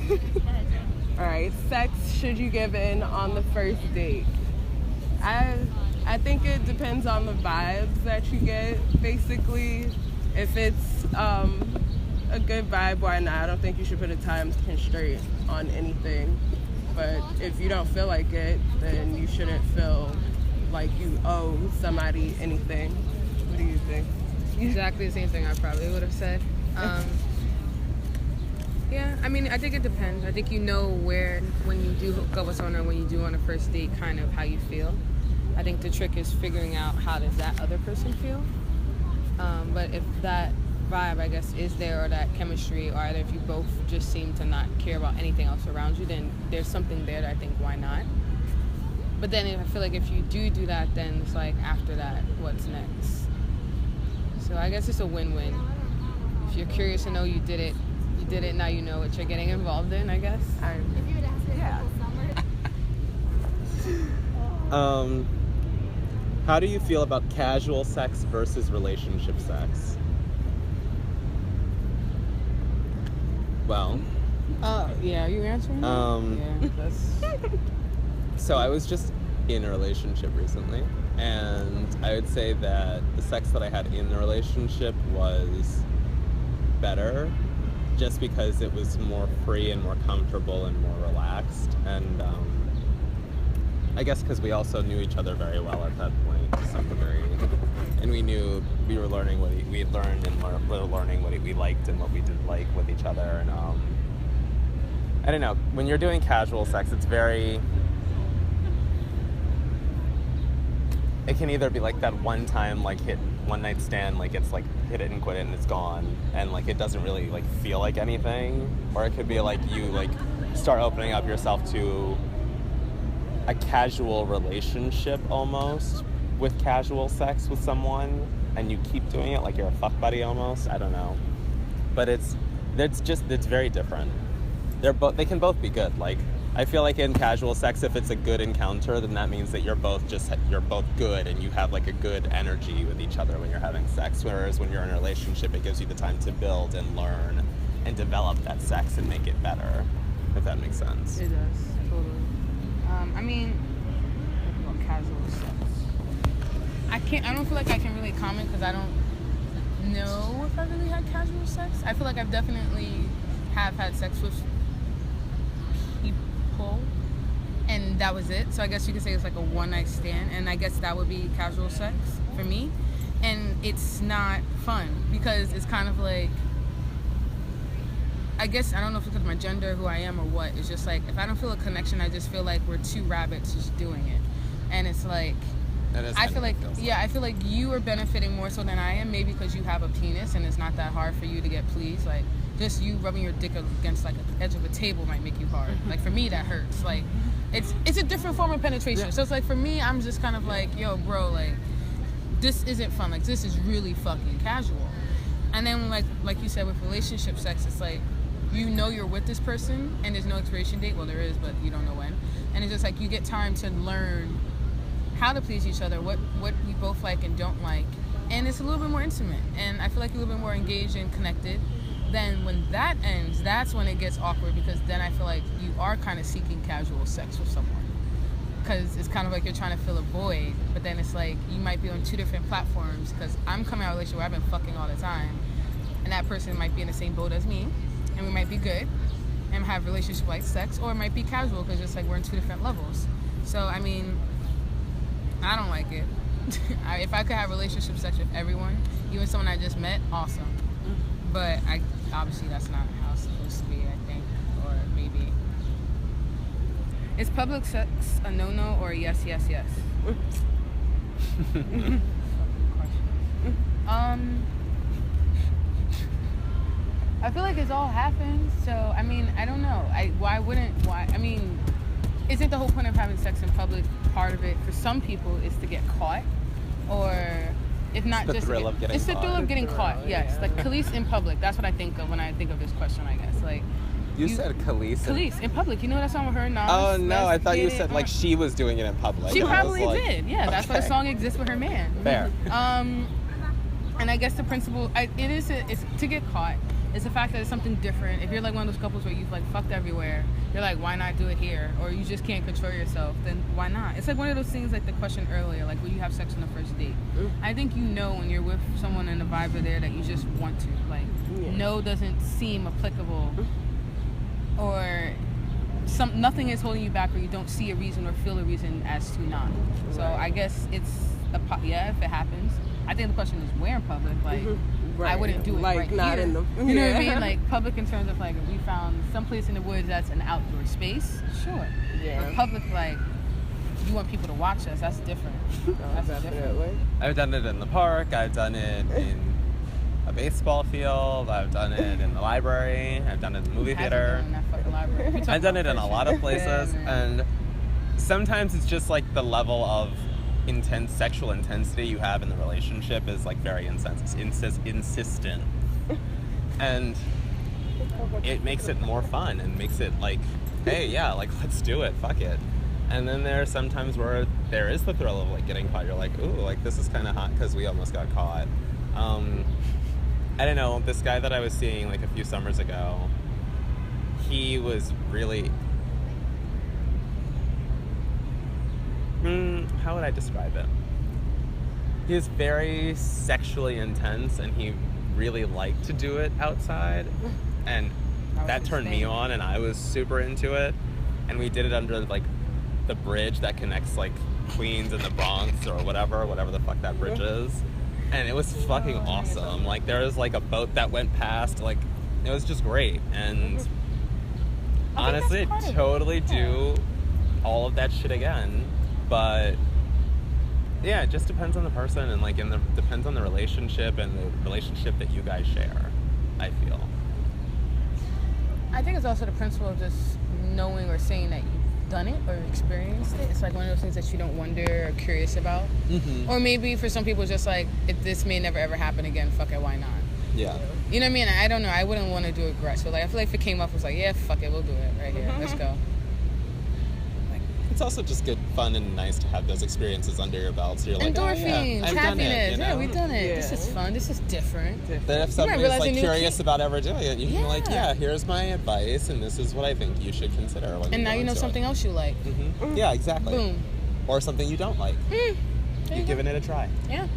All right, sex should you give in on the first date? I think it depends on the vibes that you get, basically. If it's a good vibe, why not? I don't think you should put a time constraint on anything. But if you don't feel like it, then you shouldn't feel like you owe somebody anything. What do you think? Exactly the same thing I probably would have said. Yeah, I mean, I think it depends. I think you know when you do hook up with someone or when you do on a first date, kind of how you feel. I think the trick is figuring out how does that other person feel. But if that vibe, I guess, is there, or that chemistry, or either if you both just seem to not care about anything else around you, then there's something there that I think, why not? But then I feel like if you do that, then it's like, after that, what's next? So I guess it's a win-win. If you're curious to know you did it, now you know what you're getting involved in, I guess. Yeah. How do you feel about casual sex versus relationship sex? Well, Yeah, are you answering that? Yeah, that's... so I was just in a relationship recently, and I would say that the sex that I had in the relationship was better, just because it was more free and more comfortable and more relaxed, and I guess because we also knew each other very well at that point to some degree, and we knew we were learning what we had learned, and we were learning what we liked and what we didn't like with each other, and I don't know, when you're doing casual sex, it's very, it can either be like that one time, like, hit one night stand, like it's like hit it and quit it and it's gone, and like it doesn't really like feel like anything, or it could be like you like start opening up yourself to a casual relationship almost with casual sex with someone, and you keep doing it like you're a fuck buddy almost. I don't know, but it's very different. They can both be good. Like, I feel like in casual sex, if it's a good encounter, then that means that you're both good, and you have like a good energy with each other when you're having sex. Whereas when you're in a relationship, it gives you the time to build and learn and develop that sex and make it better, if that makes sense. It does, totally. I mean, about casual sex, I don't feel like I can really comment because I don't know if I really had casual sex. I feel like I've definitely have had sex with people, and that was it. So I guess you could say it's like a one-night stand, and I guess that would be casual sex for me. And it's not fun because it's kind of like, I guess, I don't know if it's because of my gender, who I am, or what. It's just like, if I don't feel a connection, I just feel like we're two rabbits just doing it. And it's like, I feel like you are benefiting more so than I am, maybe because you have a penis and it's not that hard for you to get pleased. Like, just you rubbing your dick against like the edge of a table might make you hard. Like, for me, that hurts. Like, it's a different form of penetration. Yeah. So it's like, for me, I'm just kind of like, yo, bro, like, this isn't fun. Like, this is really fucking casual. And then, like you said, with relationship sex, it's like, you know you're with this person and there's no expiration date. Well, there is, but you don't know when. And it's just like, you get time to learn how to please each other, what we both like and don't like. And it's a little bit more intimate. And I feel like you're a little bit more engaged and connected. Then when that ends, that's when it gets awkward, because then I feel like you are kind of seeking casual sex with someone. Because it's kind of like you're trying to fill a void, but then it's like you might be on two different platforms, because I'm coming out of a relationship where I've been fucking all the time, and that person might be in the same boat as me, and we might be good and have relationship like sex, or it might be casual because it's like we're in two different levels. So I mean, I don't like it. If I could have relationship sex with everyone, even someone I just met, awesome. But obviously that's not how it's supposed to be, I think, or maybe. Is public sex a no-no or a yes, yes, yes? I feel like it's all happened, so I mean, I don't know. I mean, isn't the whole point of having sex in public, part of it for some people is to get caught, or if not, it's the thrill of getting caught. Yes, yeah. Like Khalees in public. That's what I think of when I think of this question, I guess. Like, you said Khalees. Khalees in public. You know that song with her and Nas? Oh no, I thought you said like she was doing it in public. She probably did. Yeah, that's why the song exists with her man. Fair. And I guess the principle, it's to get caught. It's the fact that it's something different. If you're like one of those couples where you've like fucked everywhere, you're like, why not do it here? Or you just can't control yourself, then why not? It's like one of those things like the question earlier, like will you have sex on the first date? I think you know when you're with someone and the vibes are there that you just want to. Like, no doesn't seem applicable, or nothing is holding you back, or you don't see a reason or feel a reason as to not. So I guess it's if it happens. I think the question is where in public, like I wouldn't do it like right not here. in the you know what I mean, like public in terms of like if we found some place in the woods that's an outdoor space, sure. But public, like you want people to watch us, that's different. That's different. I've done it in the park, I've done it in a baseball field, I've done it in the library, I've done it in the movie theater. In that fucking library. I've done it in a lot of places, and sometimes it's just like the level of intense sexual intensity you have in the relationship is like very insistent, and it makes it more fun and makes it like, hey, yeah, like let's do it, fuck it. And then there are some times where there is the thrill of like getting caught. You're like, ooh, like this is kind of hot because we almost got caught. I don't know, this guy that I was seeing like a few summers ago, he was really, how would I describe it? He was very sexually intense, and he really liked to do it outside, and that turned me on, and I was super into it. And we did it under like the bridge that connects like Queens and the Bronx or whatever the fuck that bridge is. And it was fucking awesome. Like there was like a boat that went past, like it was just great. And honestly, I'd totally do all of that shit again. But yeah, it just depends on the person, and like depends on the relationship and the relationship that you guys share, I feel. I think it's also the principle of just knowing or saying that you've done it or experienced it. It's like one of those things that you don't wonder or curious about. Or maybe for some people it's just like, if this may never ever happen again, fuck it, why not? Yeah. You know what I mean? I don't know. I wouldn't want to do it aggressive. Like I feel like if it came up, it was like, yeah, fuck it, we'll do it right here. Let's go. It's also just good fun and nice to have those experiences under your belt. So you're like, endorphins, I've happiness. done it, you know? Yeah, we've done it. This is fun. This is different. Then if somebody's like curious about ever doing it, you can be like, yeah, here's my advice, and this is what I think you should consider. When and now you know something else you like. Yeah, exactly. Boom. Or something you don't like. You've given it a try. Yeah.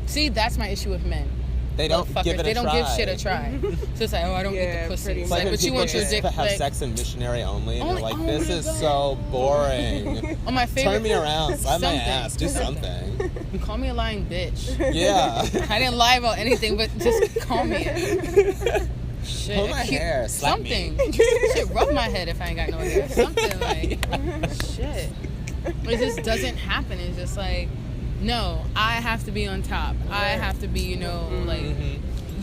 See, that's my issue with men. They don't give it a try. They don't give shit a try. So it's like, oh, I don't eat the pussy. It's like but you want your dick to have sex and missionary only, and you're like, this is so boring. Oh, my favorite. Turn me around, slap my ass, do something. Call me a lying bitch. Yeah. I didn't lie about anything, but just call me it. Shit. Pull my hair, slap something. me. Shit, rub my head if I ain't got no hair. Something like, shit. It just doesn't happen. It's just like, no, I have to be on top. I have to be, you know, like,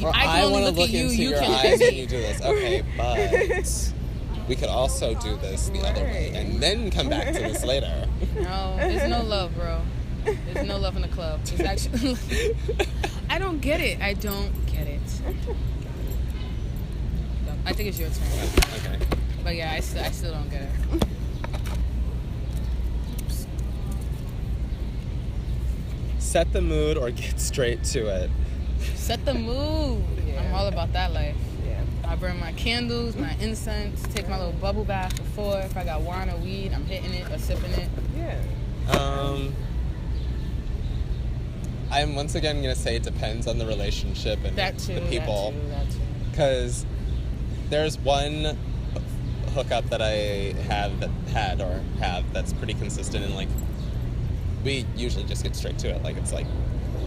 I can only look at you, you can look at me. When you do this. Okay, but we could also do this the other way and then come back to this later. No, there's no love, bro. There's no love in the club. It's actually, I don't get it. I don't get it. I think it's your turn. Okay. But yeah, I still don't get it. Set the mood or get straight to it. Set the mood. Yeah. I'm all about that life. Yeah. I burn my candles, my incense, take my little bubble bath before. If I got wine or weed, I'm hitting it or sipping it. Yeah. I'm once again going to say it depends on the relationship and the people. That too. Because there's one hookup that I have that's pretty consistent, and like we usually just get straight to it. Like it's like,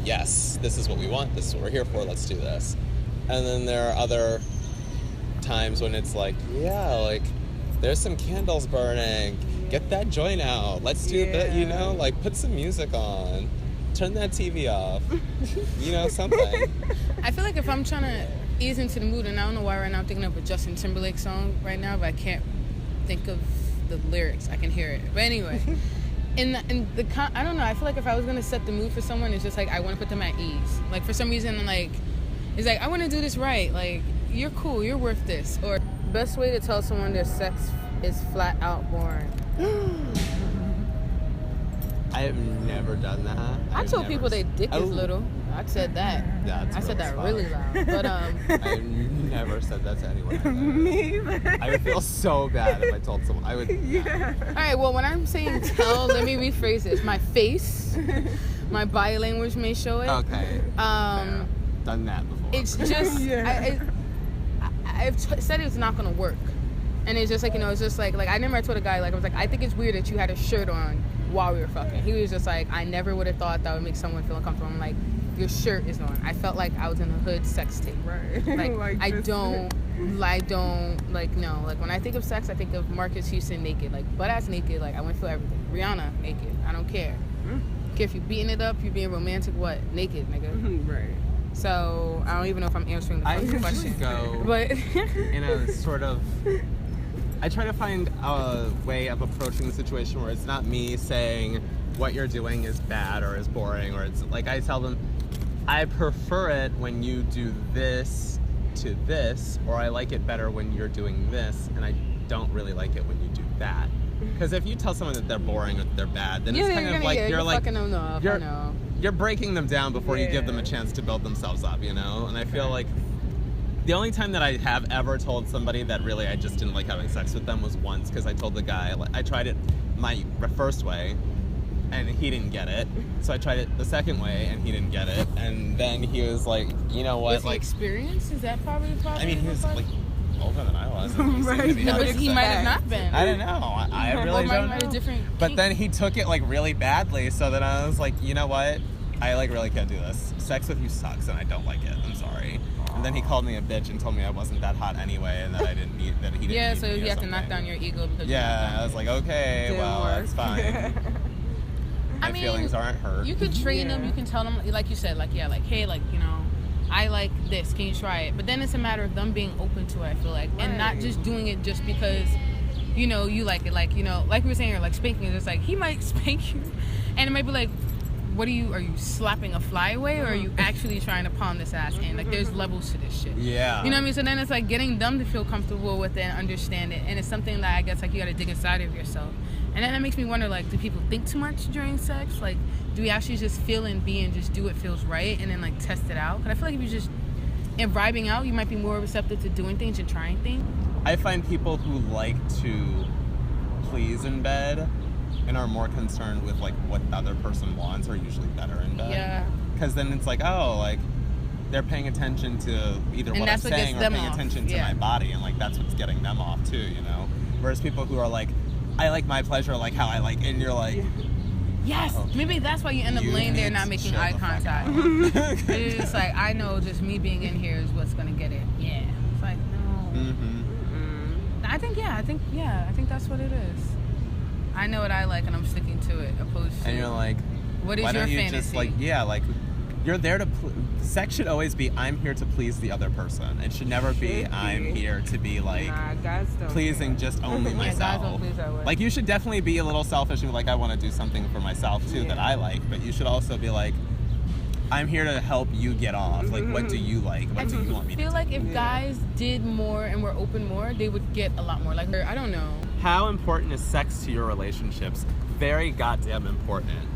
yes, this is what we want, this is what we're here for, let's do this. And then there are other times when it's like, yeah, like there's some candles burning, get that joint out, let's do that, you know, like put some music on, turn that TV off, you know, something. I feel like if I'm trying to ease into the mood, and I don't know why right now I'm thinking of a Justin Timberlake song right now, but I can't think of the lyrics. I can hear it. But anyway, I don't know, I feel like if I was going to set the mood for someone, it's just like I want to put them at ease. Like for some reason, like, it's like, I want to do this right. Like, you're cool, you're worth this. Or best way to tell someone their sex is flat out boring. I have never done that. I told people their dick is little. I said that. Yeah, I said that really loud. But I've never said that to anyone. Me either. I would feel so bad if I told someone. I would. Yeah. all right. Well, when I'm saying tell, let me rephrase this. My face, my body language may show it. Okay. Fair. Done that before. It's just I've said it's not gonna work, and it's just like, you know, it's just like I remember I told a guy, like, I was like, I think it's weird that you had a shirt on while we were fucking. He was just like, I never would have thought that would make someone feel uncomfortable. I'm like, your shirt is on. I felt like I was in a hood sex tape. Right. Like I don't like, no. Like when I think of sex, I think of Marcus Houston naked, like butt ass naked. Like I went through everything. Rihanna naked. I don't care. Care if you're beating it up, you're being romantic. What? Naked, nigga. Right. So I don't even know if I'm answering the first question. Go but in a sort of. I try to find a way of approaching the situation where it's not me saying what you're doing is bad or is boring, or it's like I tell them, I prefer it when you do this to this, or I like it better when you're doing this, and I don't really like it when you do that. Because if you tell someone that they're boring or that they're bad, then it's kind of like you're like fucking them up. You're breaking them down before you give them a chance to build themselves up, you know? And I feel like the only time that I have ever told somebody that really I just didn't like having sex with them was once, because I told the guy, I tried it my first way, and he didn't get it. So I tried it the second way, and he didn't get it. And then he was like, you know what? Was he experienced? Is that probably the problem? I mean, he was like older than I was. Right. But he might have not been. I don't know. I really don't know. But then he took it like really badly, so then I was like, you know what? I like really can't do this. Sex with you sucks, and I don't like it. I'm sorry. And then he called me a bitch and told me I wasn't that hot anyway, and that I didn't need that he didn't. Yeah, need so me you or have to something. knock down your ego because. Yeah, I was like, okay, well, that's fine. My feelings aren't hurt. You could train them. You can tell them, like you said, like hey, like, you know, I like this. Can you try it? But then it's a matter of them being open to it. I feel like, and not just doing it just because, you know, you like it. Like, you know, like we were saying, like spanking is just like he might spank you, and it might be like, what are you slapping a fly away, or are you actually trying to palm this ass in? Like, there's levels to this shit. Yeah. You know what I mean? So then it's like getting them to feel comfortable with it and understand it. And it's something that I guess like you got to dig inside of yourself. And then that makes me wonder, like, do people think too much during sex? Like, do we actually just feel and be and just do what feels right and then like test it out? Because I feel like if you just vibing out, you might be more receptive to doing things and trying things. I find people who like to please in bed and are more concerned with like what the other person wants are usually better in bed. Yeah. Because then it's like, oh, like they're paying attention to either what I'm saying or paying attention to my body, and like that's what's getting them off too, you know. Whereas people who are like, I like my pleasure like how I like, and you're like, yes, okay. Maybe that's why you end up laying there not making eye contact. It's like, I know just me being in here is what's gonna get it. Yeah. It's like, no. I think that's what it is. I know what I like and I'm sticking to it, opposed to. And you're like, what is why your don't you fantasy? just like, yeah, like you're there to. Sex should always be, I'm here to please the other person. It should never be, I'm here to be like pleasing just only myself. Guys don't please that way. Like you should definitely be a little selfish and be like, I want to do something for myself too that I like. But you should also be like, I'm here to help you get off. Like, what do you like? What do you want me to do? I feel like if guys did more and were open more, they would get a lot more. Like, I don't know. How important is sex to your relationships? Very goddamn important.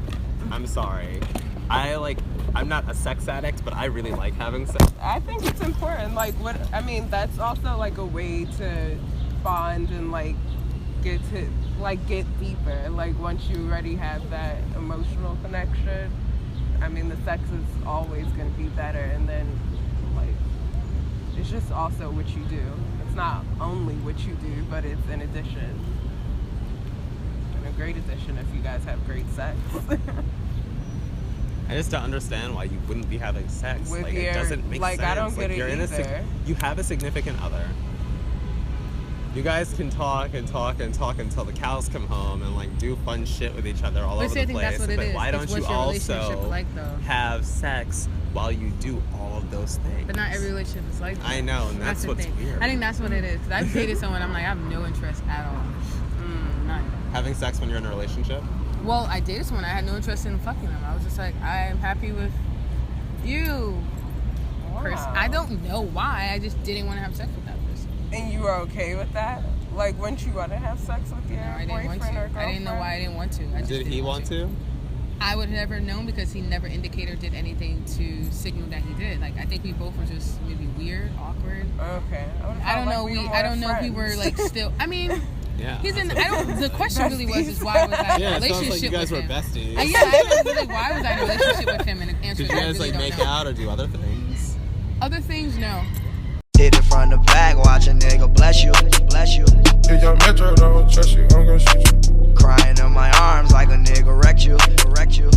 I'm sorry. I'm not a sex addict, but I really like having sex. I think it's important. Like, that's also like a way to bond and like get deeper. Like, once you already have that emotional connection, I mean, the sex is always going to be better. And then, like, it's just also what you do. It's not only what you do, but it's an addition. And a great addition if you guys have great sex. I just don't understand why you wouldn't be having sex. With it doesn't make sense. I don't get it either. You have a significant other. You guys can talk and talk and talk until the cows come home and like do fun shit with each other all over the place. But why don't you also have sex while you do all of those things? But not every relationship is like that. I know, and that's what's weird. I think that's what it is. Because I've dated someone, I'm like, I have no interest at all. None. Having sex when you're in a relationship? Well, I dated someone, I had no interest in fucking them. I was just like, I am happy with you. Wow. I don't know why. I just didn't want to have sex with that person. And you were okay with that? Like, wouldn't you want to have sex with your boyfriend or girlfriend? I didn't know why I didn't want to. Did he want to? I would have never known because he never indicated or did anything to signal that he did. Like, I think we both were just maybe weird, awkward. Okay. I don't know. I don't know if we were like still. I mean, yeah. He's in. I don't. The question really was is why was I in a relationship like you guys with were him? besties. Yeah, I know really why was I in a relationship with him? And the answer Did you guys like make out or do other things? Other things, no. Hit it from the back, watch a nigga bless you, bless you. If your metro don't trust you, I'm gonna shoot you. Crying in my arms like a nigga wrecked you, wrecked you.